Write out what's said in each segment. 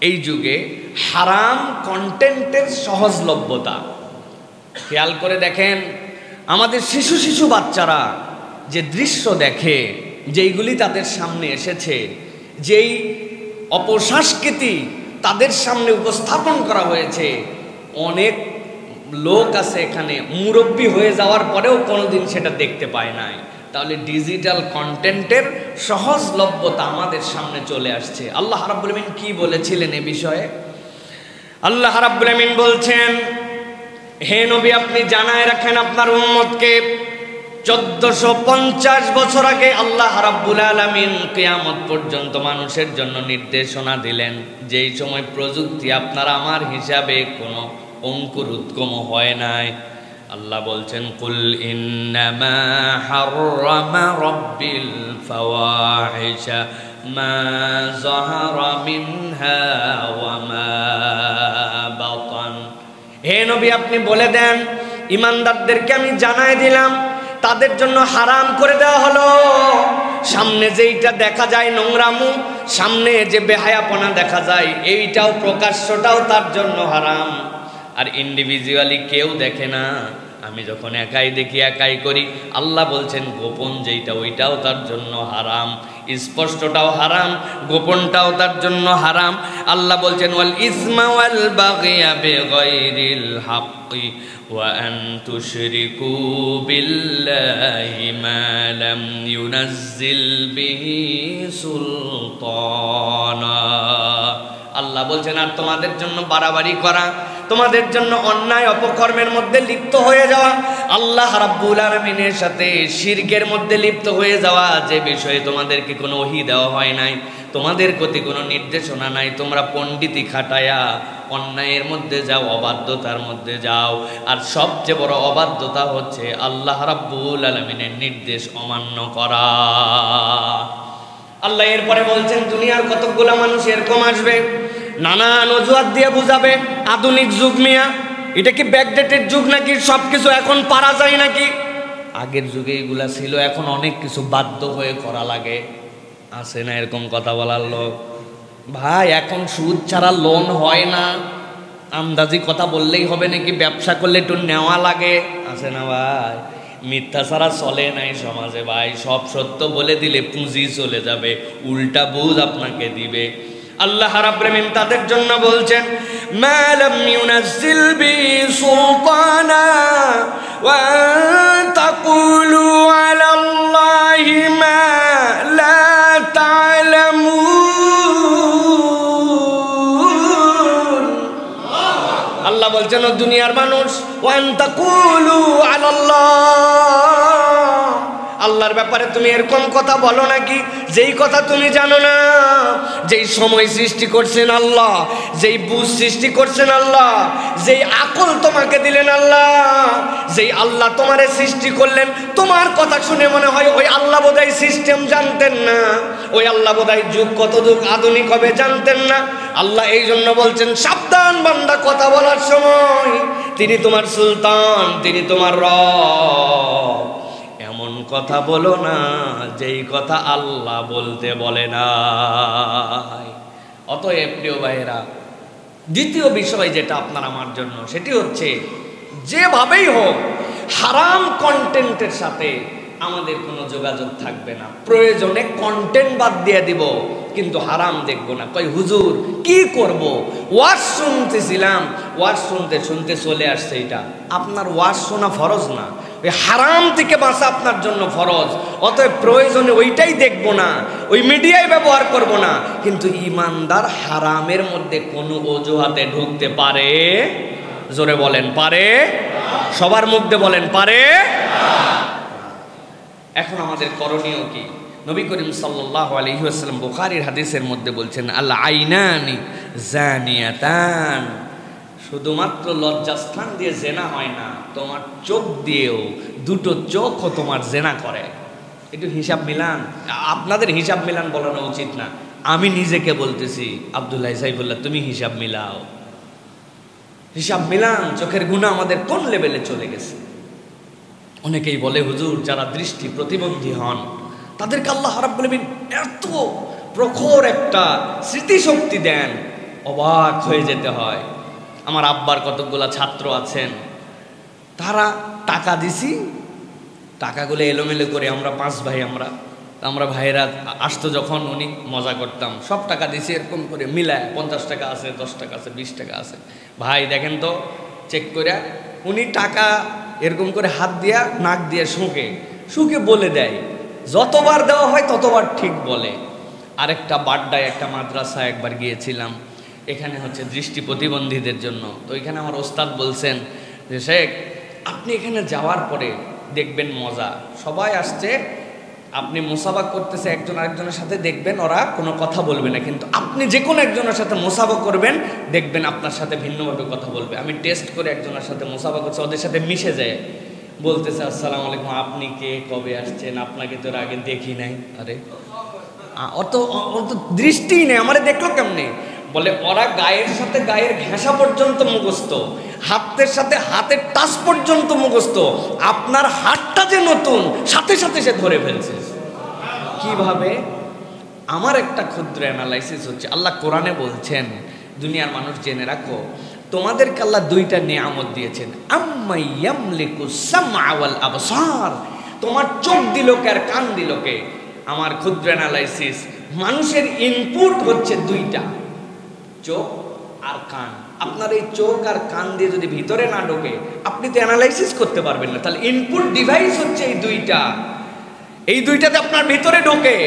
এই যুগে হারাম কন্টেন্টের সহজলভ্যতা। খেয়াল করে দেখেন, আমাদের শিশু বাচ্চারা যে দৃশ্য দেখে, যেইগুলি তাদের সামনে এসেছে, যেই অপসংস্কৃতি তাদের সামনে উপস্থাপন করা হয়েছে, অনেক লোক আছে এখানে মুরব্বী হয়ে যাওয়ার পরেও কোনোদিন সেটা দেখতে পায় নাই। তাহলে ডিজিটাল কন্টেন্টের সহজলভ্যতা আমাদের সামনে চলে আসছে। আল্লাহ রাব্বুল আমিন কি বলেছিলেন এ বিষয়ে? আল্লাহ রাব্বুল আমিন বলছেন, হে নবী, আপনি জানায় রাখেন আপনার উম্মতকে, 1450 বছর আগে আল্লাহ রাব্বুল আলামিন কিয়ামত পর্যন্ত মানুষের জন্য নির্দেশনা দিলেন, যেই সময় প্রযুক্তি আপনার আমার হিসাবে কোনো অঙ্কুর উদ্গম হয় নাই। আল্লাহ বলছেন, কুল ইন্নামা হাররামা রাব্বিল ফাওয়াহিশা মা যাহারা মিনহা ওয়া মা বাতান। হে নবী, আপনি বলে দেন, ইমানদারদেরকে আমি জানাই দিলাম, তাদের জন্য হারাম করে দেওয়া হলো সামনে যেইটা দেখা যায় নোংরামু, সামনে যে বেহায়াপনা দেখা যায়, এইটাও প্রকাশ্যটাও তার জন্য হারাম। আর ইন্ডিভিজুয়ালি কেউ দেখে না, আমি যখন একাই দেখি একাই করি। আল্লাহ বলছেন গোপন যেইটা ওইটাও তার জন্য হারাম, স্পষ্টটাও হারাম, গোপনটাও তার জন্য হারাম। আল্লাহ বলছেন ওয়াল ইসমা ওয়াল বাগিয়া বিগাইরিল হাক্কি ওয়া আন তুশরিকু বিল্লাহি মা লাম ইউনাজ্জিল বিহি সুলতানা। আল্লাহ বলছেন, আর তোমাদের জন্য বাড়াবাড়ি করা, তোমাদের জন্য অন্যায় অপকর্মের মধ্যে লিপ্ত হয়ে যাওয়া, আল্লাহ রাব্বুল আলামিনের সাথে শিরকের মধ্যে লিপ্ত হয়ে যাওয়া, যে বিষয়ে তোমাদেরকে কোনো ওহী দেওয়া হয় নাই, তোমাদের প্রতি কোনো নির্দেশনা নাই, তোমরা পণ্ডিতি খাটায়া অন্যায়ের মধ্যে যাও, অবাধ্যতার মধ্যে যাও। আর সবচেয়ে বড় অবাধ্যতা হচ্ছে আল্লাহ রাব্বুল আলামিনের নির্দেশ অমান্য করা। আল্লাহ এরপরে বলছেন, দুনিয়ার কতগুলা মানুষ এরকম আসবে, নানান অজুহাত দিয়ে বুঝাবে আধুনিক যুগ মিয়া, এটা কি ব্যাকডেটেড যুগ নাকি, সবকিছু এখন পারা যায় নাকি? আগের যুগে এগুলা ছিল, এখন অনেক কিছু বাধ্য হয়ে করা লাগে। আছে না এরকম কথা বলার লোক? ভাই, এখন সুদ ছাড়া লোন হয় না, আন্দাজি কথা বললেই হবে নাকি? ব্যবসা করলে একটু নেওয়া লাগে, আছে না ভাই? মিথ্যা ছাড়া চলে নাই সমাজে ভাই, সব সত্য বলে দিলে পুঁজি চলে যাবে, উল্টা বুঝ আপনাকে দিবে। আল্লাহ রাব্বুল আমিন তাদের জন্য বলছেন, মা লাম ইউনাজ্জিল বিহি সুলতানা ওয়া তাকুলু আলাল্লাহি মা লা তা'লামুন। আল্লাহ বলছেন, ও দুনিয়ার মানুষ, ওয়া তাকুলু আলাল্লাহ, আল্লাহর ব্যাপারে তুমি এরকম কথা বলো নাকি যেই কথা তুমি জানো না? যেই সময় সৃষ্টি করছেন আল্লাহ, যেই বুঝ সৃষ্টি করছেন আল্লাহ, যেই আকল তোমাকে দিলেন আল্লাহ, যেই আল্লাহ তোমারে সৃষ্টি করলেন, তোমার কথা শুনে মনে হয় ওই আল্লাহ বোধহয় সিস্টেম জানতেন না, ওই আল্লাহ বোধহয় যুগ কত যুগ আধুনিক হবে জানতেন না। আল্লাহ এই জন্য বলছেন, সাবধান বান্দা, কথা বলার সময় তিনি তোমার সুলতান, তিনি তোমার রব, এমন কথা বলো না যেই কথা আল্লাহ বলতে বলে না। অতএব প্রিয় ভাইয়েরা, দ্বিতীয় বিষয় যেটা আপনার আমার জন্য, সেটি হচ্ছে যেভাবেই হোক হারাম কন্টেন্টের সাথে আমাদের কোনো যোগাযোগ থাকবে না। প্রয়োজনে কন্টেন্ট বাদ দিয়ে দিব, কিন্তু হারাম দেখবো না। কই হুজুর কি করব? ওয়াজ শুনতেছিলাম, ওয়াজ শুনতে শুনতে চলে আসছে এটা। আপনার ওয়াজ শোনা ফরজ না, ওই হারাম থেকে বাঁচা আপনার জন্য ফরজ। অতএব প্রয়োজনে ওইটাই দেখবো না, ওই মিডিয়ায় ব্যবহার করব না। কিন্তু ইমানদার হারামের মধ্যে কোনো অজুহাতে ঢুকতে পারে? জোরে বলেন, পারে? সবার মুখে বলেন, পারে? এখন আমাদের করণীয় কি? নবী করিম সাল্লাল্লাহু আলাইহি ওয়াসাল্লাম বুখারীর হাদিসের মধ্যে বলছেন, আল আইনানি জানিয়াতান, শুধুমাত্র লজ্জাস্থান দিয়ে জেনা হয় না, তোমার চোখ দিয়েও, দুটো চোখও তোমার জেনা করে। একটু হিসাব মিলান। আপনাদের হিসাব মিলান বলানো উচিত না, আমি নিজেকে বলতেছি। আব্দুল্লাহ সাইফুল্লাহ, তুমি হিসাব মিলাও, হিসাব মিলান। চোখের গুনাহ আমাদের কোন লেভেলে চলে গেছে। অনেকেই বলে, হুজুর যারা দৃষ্টি প্রতিবন্ধী হন তাদেরকে আল্লাহ রাব্বুল আমিন এত প্রখর একটা স্মৃতিশক্তি দেন, অবাক হয়ে যেতে হয়। আমার আব্বার কতগুলা ছাত্র আছেন, তারা টাকা দিছি, টাকাগুলো এলোমেলো করে আমরা 5 ভাই, আমরা ভাইয়েরা আসতো যখন উনি মজা করতাম, সব টাকা দিছি এরকম করে মিলায় 50 টাকা আছে, 10 টাকা আছে, 20 টাকা আছে। ভাই দেখেন তো চেক করে, উনি টাকা এরকম করে হাত দিয়া নাক দিয়ে শুকে বলে দেয়, যতবার দেওয়া হয় ততবার ঠিক বলে। আরেকটা বাড্ডায় একটা মাদ্রাসা একবার গিয়েছিলাম, এখানে হচ্ছে দৃষ্টি প্রতিবন্ধীদের জন্য। তো এখানে আমার ওস্তাদ বলছেন যে শেখ, আপনি এখানে যাওয়ার পরে দেখবেন মজা, সবাই আসছে, আপনি মুসাফা করতেছে একজন আরেকজনের সাথে, দেখবেন ওরা কোনো কথা বলবে না, কিন্তু আপনি যে কোনো একজনের সাথে মুসাফা করবেন দেখবেন আপনার সাথে ভিন্নভাবে কথা বলবে। আমি টেস্ট করে একজনের সাথে মুসাফা করছি, ওদের সাথে মিশে যায়, বলতেছে আসসালামু আলাইকুম, আপনি কে, কবে আসছেন, আপনাকে তো আগে দেখি নাই। আরে অত দৃষ্টিই নেই, আমারে দেখলো কেমনে? বলে ওরা গায়ের সাথে গায়ের ঘেঁষা পর্যন্ত মুখস্থ, হাতের সাথে হাতের টাচ পর্যন্ত মুখস্থ, আপনার হাতটা যে নতুন সাথে সাথে সে ধরে ফেলছে। কিভাবে? আমার একটা ক্ষুদ্র অ্যানালাইসিস হচ্ছে, আল্লাহ কোরআনে বলছেন, দুনিয়ার মানুষ জেনে রাখো, তোমাদেরকে আল্লাহ 2টা নিয়ামত দিয়েছেন, আম্মাই ইয়ামলিকুস সামআ ওয়াল আবসার, তোমার চোখ দিল কে আর কান দিল কে? আমার ক্ষুদ্র অ্যানালাইসিস, মানুষের ইনপুট হচ্ছে 2টা, চোখ আর কান। আপনার এই চোখ আর কান দিয়ে যদি ভিতরে না ঢোকে আপনি তো অ্যানালাইসিস করতে পারবেন না। তাহলে ইনপুট ডিভাইস হচ্ছে এই 2টা, এই 2টাতে আপনার ভিতরে ঢোকে।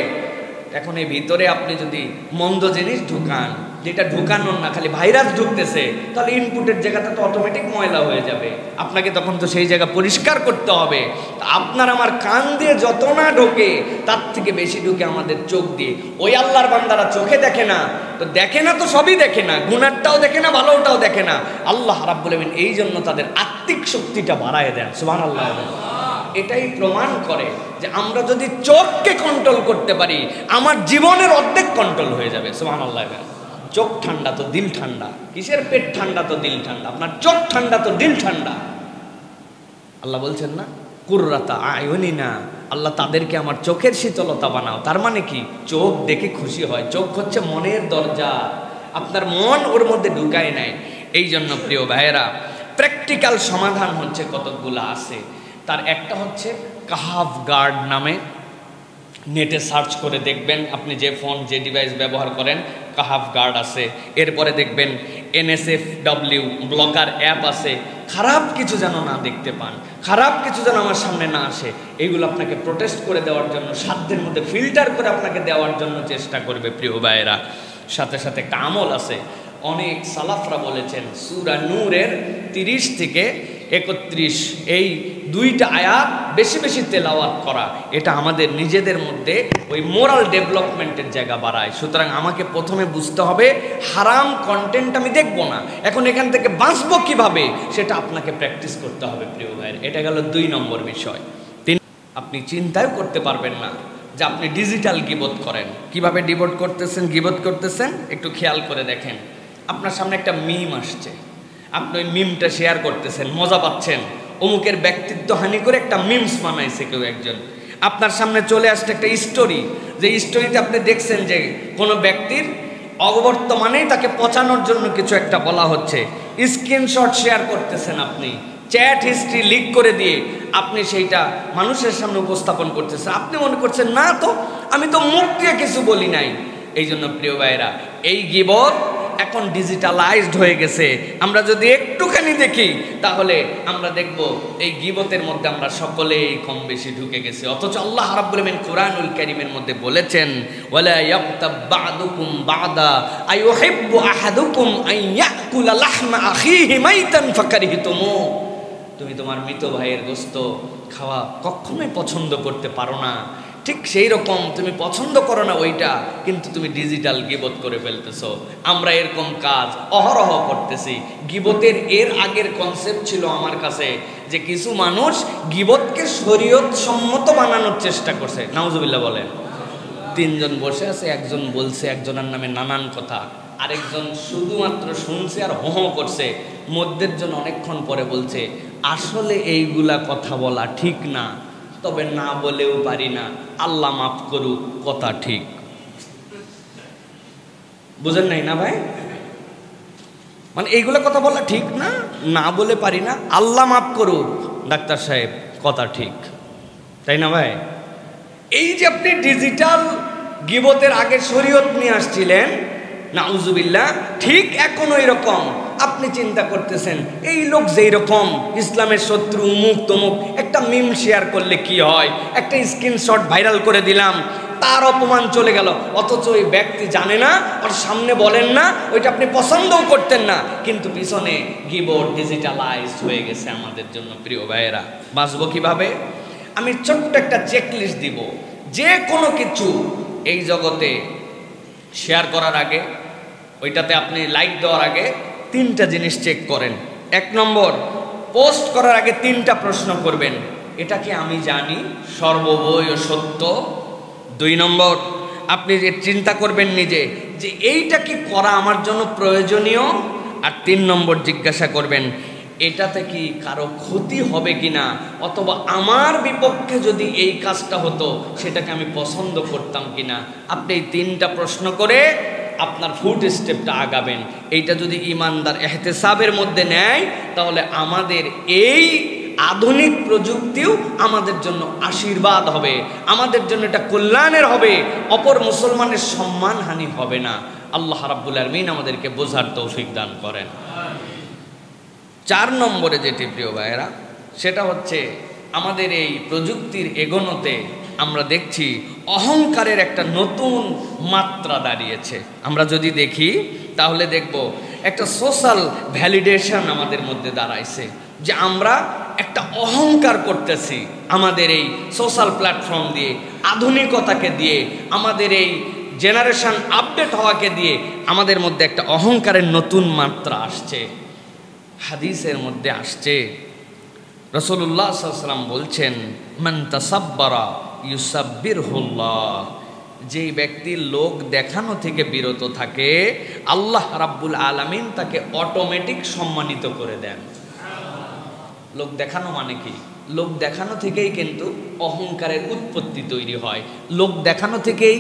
এখন এই ভিতরে আপনি যদি মন্দ জিনিস ঢুকান, যেটা ঢুকানোর না, খালি ভাইরাস ঢুকতেছে, তাহলে ইনপুটের জায়গাটা তো অটোমেটিক ময়লা হয়ে যাবে, আপনাকে তখন তো সেই জায়গা পরিষ্কার করতে হবে। আপনার আমার কান দিয়ে যত না ঢোকে তার থেকে বেশি ঢুকে আমাদের চোখ দিয়ে। ওই আল্লাহর বান্দারা চোখে দেখে না, তো দেখে না তো সবই দেখে না, গুনারটাও দেখে না, ভালোটাও দেখে না। আল্লাহ রাব্বুল আলামিন এই জন্য তাদের আত্মিক শক্তিটা বাড়ায় দেন, সুবহানাল্লাহ। এটাই প্রমাণ করে যে আমরা যদি চোখকে কন্ট্রোল করতে পারি, আমার জীবনের অর্ধেক কন্ট্রোল হয়ে যাবে, সুবহানাল্লাহ। চোখ ঠান্ডা তো দিল ঠান্ডা, কিসের পেট ঠান্ডা তো দিল ঠান্ডা, আপনার চোখ ঠান্ডা তো দিল ঠান্ডা। আল্লাহ বলছেন না, কুররাতা আয়ুনিনা, আল্লাহ তাদেরকে আমার চোখের শীতলতা বানাও। তার মানে কি? চোখ দেখে খুশি হয়। চোখ হচ্ছে মনের দরজা, আপনার মন ওর মধ্যে ঢুকায় নাই। এই জন্য প্রিয় ভাইয়েরা, প্র্যাকটিক্যাল সমাধান হচ্ছে কতগুলো আছে। তার একটা হচ্ছে কাহাফ গার্ড নামে, নেটে সার্চ করে দেখবেন, আপনি যে ফোন যে ডিভাইস ব্যবহার করেন কাহাফ গার্ড আছে। এরপরে দেখবেন NSFW ব্লকার অ্যাপ আছে, খারাপ কিছু যেন না দেখতে পান, খারাপ কিছু যেন আমার সামনে না আসে, এইগুলো আপনাকে প্রোটেস্ট করে দেওয়ার জন্য, সাধ্যের মধ্যে ফিল্টার করে আপনাকে দেওয়ার জন্য চেষ্টা করবে প্রিয় ভাইয়েরা। সাথে সাথে একটা আমল আছে, অনেক সালাফরা বলেছেন সূরা নূরের 30 থেকে 31 এই 2টা আয়াত বেশি বেশি তেলাওয়াত করা, এটা আমাদের নিজেদের মধ্যে ওই মোরাল ডেভেলপমেন্টের জায়গা বাড়ায়। সুতরাং আমাকে প্রথমে বুঝতে হবে হারাম কন্টেন্ট আমি দেখব না, এখন এখান থেকে বাঁচবো কিভাবে সেটা আপনাকে প্র্যাকটিস করতে হবে প্রিয় ভাইয়ের। এটা গেল 2 নম্বর বিষয়। আপনি চিন্তাও করতে পারবেন না যে আপনি ডিজিটাল গীবত করেন। কিভাবে গীবত করতেছেন একটু খেয়াল করে দেখেন। আপনার সামনে একটা মিম আসছে, আপনি ওই মিমটা শেয়ার করতেছেন, মজা পাচ্ছেন, অমুকের ব্যক্তিত্ব হানি করে একটা মিমস বানাইছে কেউ একজন। আপনার সামনে চলে আসছে একটা স্টোরি, যে স্টোরিতে আপনি দেখছেন যে কোনো ব্যক্তির অবর্তমানেই তাকে পচানোর জন্য কিছু একটা বলা হচ্ছে, স্ক্রিনশট শেয়ার করতেছেন, আপনি চ্যাট হিস্ট্রি লিক করে দিয়ে আপনি সেইটা মানুষের সামনে উপস্থাপন করতেছেন। আপনি মনে করছেন না তো, আমি তো মুখ দিয়ে কিছু বলি নাই। এই জন্য প্রিয় ভাইরা, এই গীবত এখন ডিজিটালাইজড হয়ে গেছে। আমরা যদি একটুখানি দেখি তাহলে আমরা দেখব এই গীবতের মধ্যে আমরা সকলেই কম বেশি ঢুকে গেছি। অথচ আল্লাহ রাব্বুল আলামিন কুরআনুল কারীমের মধ্যে বলেছেন, ওয়ালা ইয়াক্তাব বা'দুকুম বা'দা আইয়ুহিব্বু আহাদুকুম আন ইয়াকুলা লাহমা আখিহি মাইতান ফাকারিহতুমু। তুমি তোমার মৃত ভাইয়ের গোশত খাওয়া কখনোই পছন্দ করতে পারো না, ঠিক সেই রকম তুমি পছন্দ করো না ওইটা, কিন্তু তুমি ডিজিটাল গীবত করে ফেলতেছো। আমরা এরকম কাজ অহরহ করতেছি। গীবতের এর আগের কনসেপ্ট ছিল আমার কাছে যে কিছু মানুষ গীবতকে শরীয়ত সম্মত বানানোর চেষ্টা করছে। নাউজুবিল্লাহ বলেন। 3 জন বসে আছে, একজন বলছে একজনের নামে নানান কথা, আরেকজন শুধুমাত্র শুনছে আর হো হো করছে। মধ্যের জন অনেকক্ষণ পরে বলছে আসলে এইগুলা কথা বলা ঠিক না, তবে না বলেও পারি না, আল্লাহ মাফ করুক, কথা ঠিক। বুঝেন নাই না ভাই? মানে এইগুলো কথা বলা ঠিক না, না বলে পারি না, আল্লাহ মাফ করুক ডাক্তার সাহেব, কথা ঠিক, তাই না ভাই? এই যে আপনি ডিজিটাল গিবতের আগে শরীয়ত নিয়ে আসছিলেন, নাউজুবিল্লাহ, ঠিক এখন ওই রকম আপনি চিন্তা করতেছেন এই লোক যেই রকম ইসলামের শত্রু উমুক তমুক, একটা মিম শেয়ার করলে কি হয়, একটা স্ক্রিনশট ভাইরাল করে দিলাম, তার অপমান চলে গেল, অথচ ওই ব্যক্তি জানে না, ওর সামনে বলেন না, ওইটা আপনি পছন্দও করতেন না, কিন্তু পিছনে গিবট ডিজিটালাইজ হয়ে গেছে আমাদের জন্য। প্রিয় ভাইয়েরা, বাঁচবো কিভাবে? আমি ছোট্ট একটা চেকলিস্ট দিব। যে কোনো কিছু এই জগতে শেয়ার করার আগে, ওইটাতে আপনি লাইক দেওয়ার আগে 3টা জিনিস চেক করেন। 1 নম্বর, পোস্ট করার আগে 3টা প্রশ্ন করবেন, এটা কি আমি জানি সর্ববৈ ও সত্য? 2 নম্বর, আপনি যে চিন্তা করবেন নিজে যে এইটা কি করা আমার জন্য প্রয়োজনীয়? আর 3 নম্বর জিজ্ঞাসা করবেন এটাতে কি কারো ক্ষতি হবে কিনা, অথবা আমার বিপক্ষে যদি এই কাজটা হতো সেটাকে আমি পছন্দ করতাম কিনা। আপনি এই 3টা প্রশ্ন করে আপনার ফুট স্টেপটা আগাবেন। এইটা যদি ইমানদার এহতেসাবের মধ্যে নেয়, তাহলে আমাদের এই আধুনিক প্রযুক্তিও আমাদের জন্য আশীর্বাদ হবে, আমাদের জন্য এটা কল্যাণের হবে, অপর মুসলমানের সম্মানহানি হবে না। আল্লাহ রাব্বুল আলামিন আমাদেরকে বোঝার তৌফিক দান করেন। 4 নম্বরে যেটি প্রিয় ভাইয়েরা, সেটা হচ্ছে আমাদের এই প্রযুক্তির এগোনোতে আমরা দেখছি অহংকারের একটা নতুন মাত্রা দাঁড়িয়েছে। আমরা যদি দেখি তাহলে দেখব একটা সোশ্যাল ভ্যালিডেশন আমাদের মধ্যে দাঁড়াইছে, যে আমরা একটা অহংকার করতেছি আমাদের এই সোশ্যাল প্ল্যাটফর্ম দিয়ে, আধুনিকতাকে দিয়ে, আমাদের এই জেনারেশন আপডেট হওয়াকে দিয়ে আমাদের মধ্যে একটা অহংকারের নতুন মাত্রা আসছে। হাদিসের মধ্যে আসছে, রাসূলুল্লাহ সাল্লাল্লাহু আলাইহি ওয়াসাল্লাম বলছেন, মান তাসাব্বারা ইউসাব্বিরহুল্লাহ, যেই ব্যক্তি লোক দেখানো থেকে বিরত থাকে, আল্লাহ রাব্বুল আলামিন তাকে অটোমেটিক সম্মানিত করে দেন। লোক দেখানো মানে কি? লোক দেখানো থেকেই কিন্তু অহংকারের উৎপত্তি তৈরি হয়, লোক দেখানো থেকেই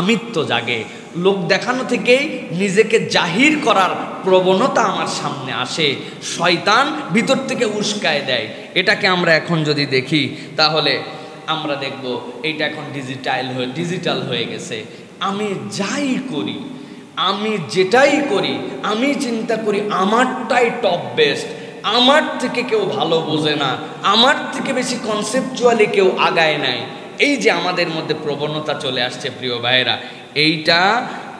আমিত্ব জাগে, লোক দেখানো থেকেই নিজেকে জাহির করার প্রবণতা আমার সামনে আসে, শয়তান ভিতর থেকে উস্কায় দেয়। এটাকে আমরা এখন যদি দেখি তাহলে আমরা দেখব এইটা এখন ডিজিটাল হয়ে গেছে। আমি যাই করি, আমি যেটাই করি, আমি চিন্তা করি আমারটাই টপ বেস্ট, আমার থেকে কেউ ভালো বোঝে না, আমার থেকে বেশি কনসেপচুয়ালি কেউ আগায় নাই। এই যে আমাদের মধ্যে প্রবণতা চলে আসছে প্রিয় ভাইয়েরা, এইটা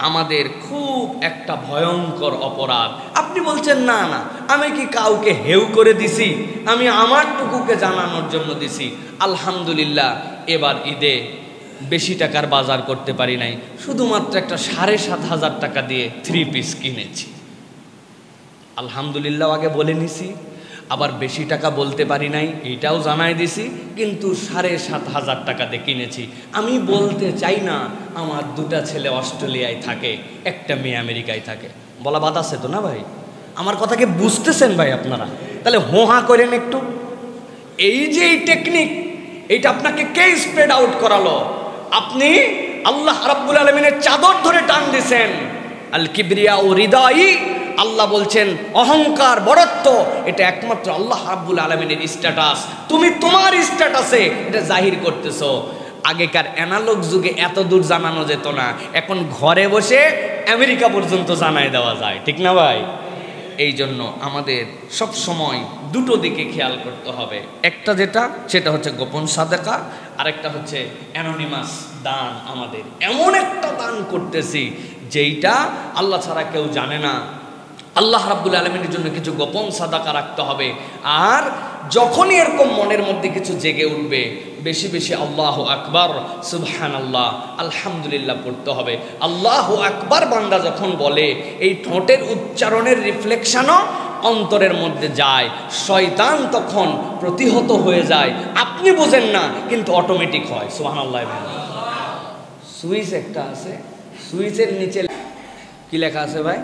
আমাদের খুব একটা ভয়ঙ্কর অপরাধ। আপনি বলছেন না না, আমি কি কাউকে হেউ করে দিছি? আমি আমারটুকুকে জানানোর জন্য দিছি। আলহামদুলিল্লাহ, এবার ঈদে বেশি টাকার বাজার করতে পারি নাই, শুধুমাত্র একটা 7,500 টাকা দিয়ে 3 পিস কিনেছি। আলহামদুলিল্লাহ, আগে বলে নিছি। আবার বেশি টাকা বলতে পারি নাই, এটাও জানাই দিছি, কিন্তু 7,500 টাকা দিয়ে কিনেছি। আমি বলতে চাই না আমার 2টা ছেলে অস্ট্রেলিয়ায় থাকে, একটা মেয়ে আমেরিকায় থাকে। বলা বাদ আছে তো না ভাই? আমার কথাকে বুঝতেছেন ভাই আপনারা? তাহলে হোহা করেন একটু। এই যে এই টেকনিক, এইটা আপনাকে কে স্প্রেড আউট করালো? আপনি আল্লাহ রাব্বুল আলামিনের চাদর ধরে টান দিছেন। আল কিবরিয়া ও রিদাই, আল্লাহ বলছেন অহংকার, বড়ত্ব, এটা একমাত্র আল্লাহ রাব্বুল আলামিনের স্ট্যাটাস। তুমি তোমার স্ট্যাটাসে এটা জাহির করতেছো। আগেকার অ্যানালগ যুগে এত দূর জানানো যেত না, এখন ঘরে বসে আমেরিকা পর্যন্ত জানায় দেওয়া যায়, ঠিক না ভাই? এই জন্য আমাদের সব সময় 2টো দিকে খেয়াল করতে হবে। একটা যেটা, সেটা হচ্ছে গোপন সাদাকা, আরেকটা হচ্ছে অ্যানোনিমাস দান। আমাদের এমন একটা দান করতেছি যেইটা আল্লাহ ছাড়া কেউ জানে না। আল্লাহ রাব্বুল আলামিনের জন্য কিছু গোপন সাদাকা রাখতে হবে। আর যখনই এরকম মনের মধ্যে কিছু জেগে উঠবে, বেশি বেশি আল্লাহু আকবার, সুবহানাল্লাহ, আলহামদুলিল্লাহ পড়তে হবে। আল্লাহু আকবার বান্দা যখন বলে, এই ঠোঁটের উচ্চারণের রিফ্লেকশনও অন্তরের মধ্যে যায়, শয়তান তখন প্রতিহত হয়ে যায়। আপনি বোঝেন না, কিন্তু অটোমেটিক হয়। সুবহানাল্লাহ। সুইচ একটা আছে, সুইচের নিচে কি লেখা আছে ভাই?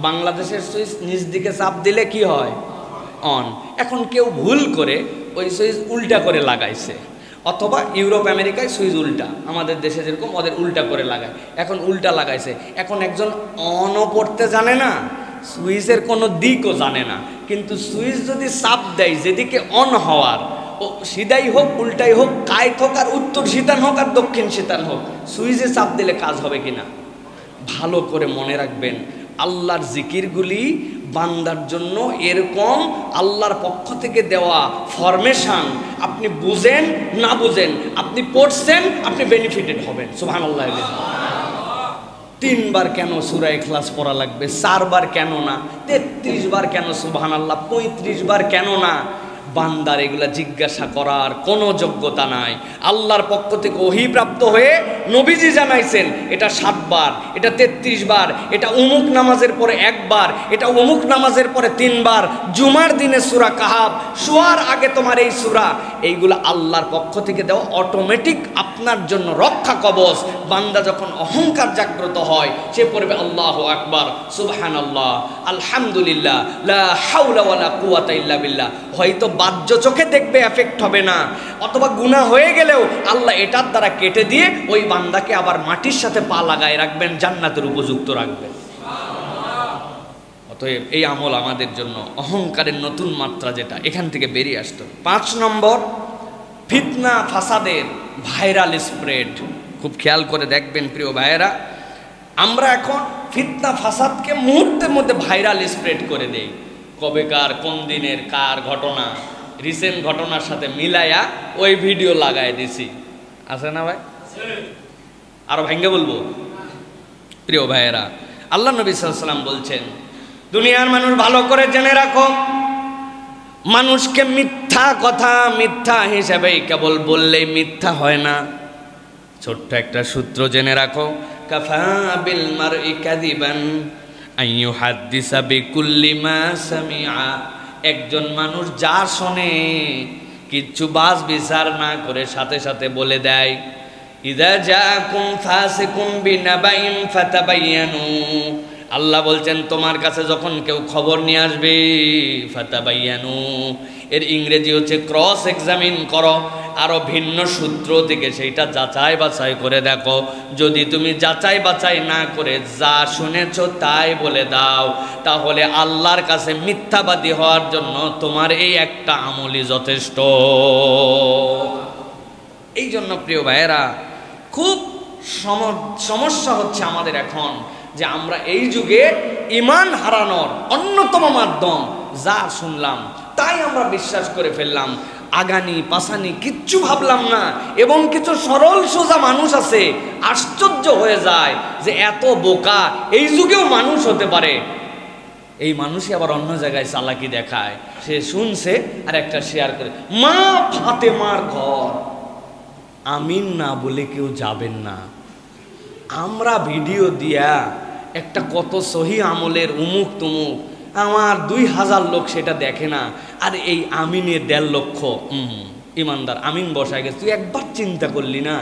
বাংলাদেশের সুইচ নিচ দিকে চাপ দিলে কি হয়? অন। এখন কেউ ভুল করে ওই সুইচ উল্টা করে লাগাইছে, অথবা ইউরোপ আমেরিকায় সুইচ উল্টা, আমাদের দেশে যেরকম ওদের উল্টা করে লাগায়, এখন উল্টা লাগাইছে। এখন একজন অনও পড়তে জানে না, সুইচের কোনো দিকও জানে না, কিন্তু সুইচ যদি চাপ দেয় যেদিকে অন হওয়ার, ও সিধাই হোক উল্টাই হোক, কায়ত হোক আর উত্তর শীতান হোক আর দক্ষিণ শীতান হোক, সুইচে চাপ দিলে কাজ হবে কিনা। ভালো করে মনে রাখবেন, আল্লাহর জিকিরগুলি বান্দার জন্য এরকম আল্লাহর পক্ষ থেকে দেওয়া ফরমেশন। আপনি বুঝেন না বুঝেন, আপনি পড়ছেন, আপনি বেনিফিটেড হবেন। সুবহানাল্লাহ। 3 বার কেন সূরা ইখলাস পড়া লাগবে? 4 বার কেন না? 33 বার কেন সুবহানাল্লাহ? 35 বার কেন না? বান্দার এগুলা জিজ্ঞাসা করার কোনো যোগ্যতা নাই। আল্লাহর পক্ষ থেকে ওহী প্রাপ্ত হয়ে নবীজি জানাইছেন এটা 7 বার, এটা 33 বার, এটা অমুক নামাজের পরে 1 বার, এটা অমুক নামাজের পরে 3 বার, জুমার দিনে সূরা কাহাব, শোয়ার আগে তোমার এই সূরা, এইগুলা আল্লাহর পক্ষ থেকে দেওয়া অটোমেটিক আপনার জন্য রক্ষা কবচ। বান্দা যখন অহংকার জাগ্রত হয়, সে পড়বে আল্লাহু আকবার, সুবহানাল্লাহ, আলহামদুলিল্লাহ, লা হাওলা ওয়ালা কুওয়াতা ইল্লা বিল্লাহ। হয়তো বাহ্য চোখে দেখবে, এফেক্ট হবে না, অথবা গুনাহ হয়ে গেলেও আল্লাহ এটার দ্বারা কেটে দিয়ে ওই বান্দাকে আবার মাটির সাথে পা লাগায় রাখবেন, জান্নাতের উপযুক্ত রাখবেন। অতএব এই আমল আমাদের জন্য অহংকারের নতুন মাত্রা, যেটা এখান থেকে বেরিয়ে আসতো। 5 নম্বর, ফিতনা ফাসাদের ভাইরাল স্প্রেড। খুব খেয়াল করে দেখবেন প্রিয় ভাইয়েরা, আমরা এখন ফিতনা ফাসাদকে মুহূর্তের মধ্যে ভাইরাল স্প্রেড করে দেই। কবেকার কোন দিনের কার ঘটনা, রিসেন্ট ঘটনার সাথে মিলাইয়া ওই ভিডিও লাগাই দিছি, আছে না ভাই? আরো ভেঙ্গে বলবো প্রিয় ভাইয়েরা, আল্লাহ নবী সাল্লাল্লাহু আলাইহি ওয়াসাল্লাম বলছেন, দুনিয়ার মানুষ ভালো করে জেনে রাখো, মানুষকে মিথ্যা কথা মিথ্যা হিসাবে কেবল বললেই মিথ্যা হয় না। ছোট্ট একটা সূত্র জেনে রাখো, কাফা বিল মারই কাযিবান আইয়ু হাদিসা বিকুল্লি মা সামিআ। একজন মানুষ যা শোনে কিচ্ছু বাস বিচার না করে সাথে সাথে বলে দেয়। ইযা জাআকুম ফাসিকুম বিনাবাইন ফাতাবায়ানু। আল্লাহ বলছেন, তোমার কাছে যখন কেউ খবর নিয়ে আসবে, ফাতাবায়ানু, এর ইংরেজি হচ্ছে ক্রস এক্সামিন করো, আরো ভিন্ন সূত্র থেকে সেইটা যাচাই বাছাই করে দেখো। যদি তুমি যাচাই বাছাই না করে যা শুনেছো তাই বলে দাও, তাহলে আল্লাহর কাছে মিথ্যাবাদী হওয়ার জন্য তোমার এই একটা আমলই যথেষ্ট। এই জন্য প্রিয় ভাইয়েরা, খুব সমস্যা হচ্ছে আমাদের এখন, যে আমরা এই যুগে ঈমান হারানোর অন্যতম মাধ্যম, যা শুনলাম তাই আমরা বিশ্বাস করে ফেললাম, আগানি পাসানি কিচ্ছু ভাবলাম না। এবং কিছু সরল সোজা মানুষ আছে, আশ্চর্য হয়ে যায় যে এত বোকা এই যুগেও মানুষ হতে পারে। এই মানুষই আবার অন্য জায়গায় চালাকি দেখায়। সে শুনছে আর একটা শেয়ার করে, মা ফাতেমার ঘর, আমিন না বলে কেউ যাবেন না। আমরা ভিডিও দিয়া একটা কত সহি আমলের উমুক তুমুক, আমার 2000 লোক সেটা দেখে না, আর এই আমিনে 1.5 লক্ষ ইমানদার আমিন বসায় গেছে। তুই একবার চিন্তা করলি না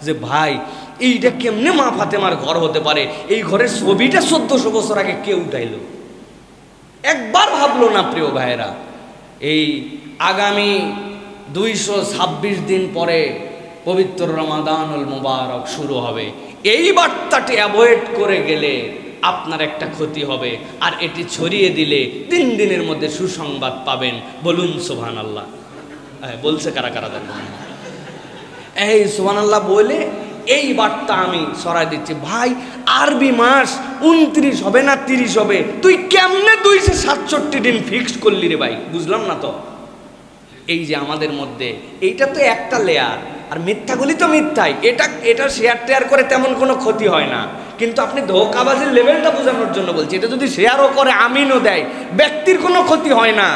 যে ভাই এইটা কেমনে মা ফাতেমার ঘর হতে পারে? এই ঘরের ছবিটা 1400 বছর আগে কে উঠাইলো? একবার ভাবলো না প্রিয় ভাইয়েরা। এই আগামী 226 দিন পরে পবিত্র রমাদানুল মুবারক শুরু হবে। এই বার্তাটি অ্যাভয়েড করে গেলে আপনার একটা ক্ষতি হবে, আর এটি ছড়িয়ে দিলে 3 দিনের মধ্যে সুসংবাদ পাবেন। বলুন সুবহানাল্লাহ। বলছে কারা কারা দেখুন? এই সুবহানাল্লাহ বলে এই বার্তা আমি ছড়াই দিচ্ছি। ভাই আরবি মাস 29 হবে না 30 হবে, তুই কেমনে 267 দিন ফিক্সড করলি রে ভাই? বুঝলাম না তো। এই যে আমাদের মধ্যে এইটা তো একটা লেয়ার, আর মিথ্যাগুলি তো মিথ্যাই, এটা শেয়ার টেয়ার করে তেমন কোনো ক্ষতি হয় না। কিন্তু আপনি ধোঁকাবাজির লেভেলটা বোঝানোর জন্য বলছি, এটা যদি শেয়ারও করে আমিনও দেয়, ব্যক্তির কোনো ক্ষতি হয় না।